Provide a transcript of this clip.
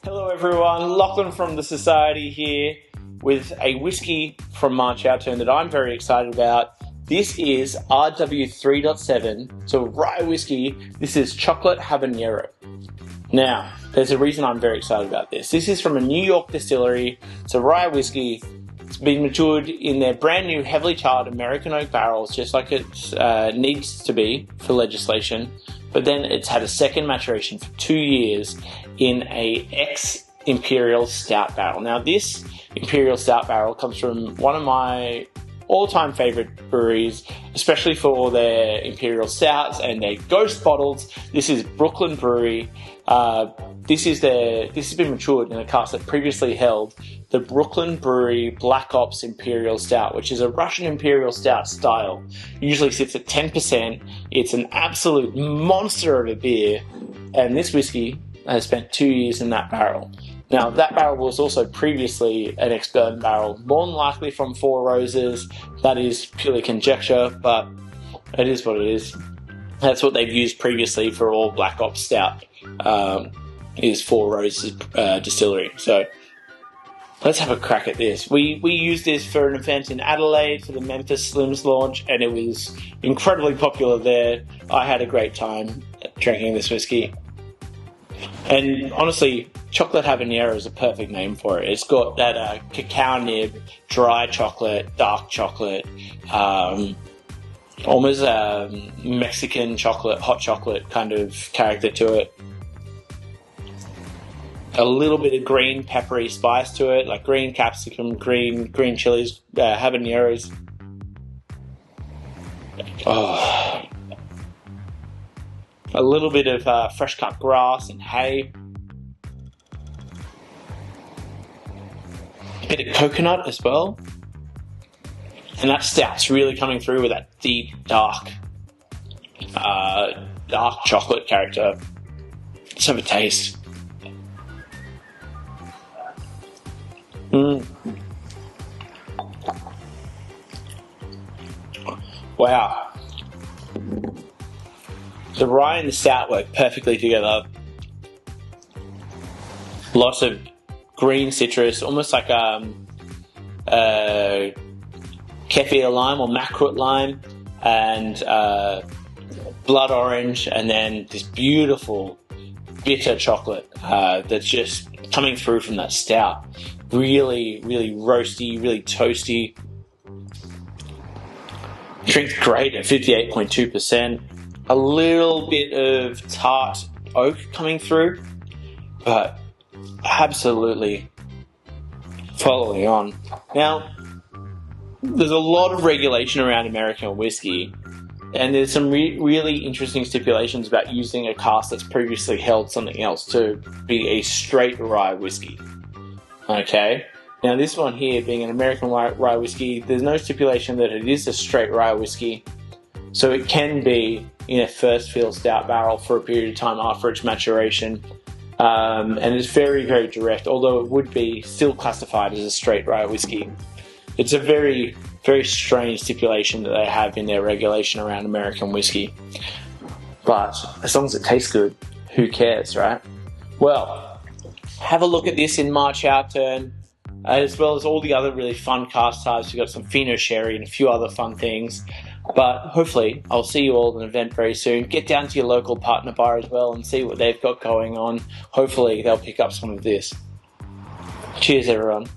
Hello everyone, Lachlan from the Society here with a whiskey from March Outturn that I'm very excited about. This is RW3.7, so rye whiskey. This is chocolate habanero. Now, there's a reason I'm very excited about this. This is from a New York distillery. It's a rye whiskey. It's been matured in their brand new heavily charred American oak barrels, just like it needs to be for legislation. But then it's had a second maturation for 2 years in a ex-Imperial Stout barrel. Now this Imperial Stout barrel comes from one of my all-time favorite breweries, especially for their Imperial Stouts and their ghost bottles. This is Brooklyn Brewery. This has been matured in a cask that previously held the Brooklyn Brewery Black Ops Imperial Stout, which is a Russian Imperial Stout style. Usually sits at 10%. It's an absolute monster of a beer, and this whiskey has spent 2 years in that barrel. Now, that barrel was also previously an ex-bourbon barrel, more than likely from Four Roses. That is purely conjecture, but it is what it is. That's what they've used previously for all Black Ops Stout, is Four Roses distillery. So let's have a crack at this. We used this for an event in Adelaide for the Memphis Slims launch, and it was incredibly popular there. I had a great time drinking this whiskey. And honestly, chocolate habanero is a perfect name for it. It's got that cacao nib, dry chocolate, dark chocolate, almost Mexican chocolate, hot chocolate kind of character to it. A little bit of green peppery spice to it, like green capsicum, green chilies, habaneros. Oh. A little bit of fresh cut grass and hay. A bit of coconut as well. And that stout's really coming through with that deep, dark chocolate character. Let's have a taste. Wow. The rye and the stout work perfectly together. Lots of green citrus, almost like kefir lime or makrut lime, and blood orange, and then this beautiful bitter chocolate that's just coming through from that stout. Really, really roasty, really toasty. Drinks great at 58.2%. A little bit of tart oak coming through, but absolutely following on. Now, there's a lot of regulation around American whiskey, and there's some really interesting stipulations about using a cask that's previously held something else to be a straight rye whiskey. Okay? Now, this one here, being an American rye whiskey, there's no stipulation that it is a straight rye whiskey, so it can be in a first fill stout barrel for a period of time after its maturation, and it's very, very direct, although it would be still classified as a straight rye whiskey. It's a very, very strange stipulation that they have in their regulation around American whiskey. But as long as it tastes good, who cares, right? Well, have a look at this in March Outturn, as well as all the other really fun cask types. We've got some Fino Sherry and a few other fun things. But hopefully, I'll see you all at an event very soon. Get down to your local partner bar as well and see what they've got going on. Hopefully, they'll pick up some of this. Cheers, everyone.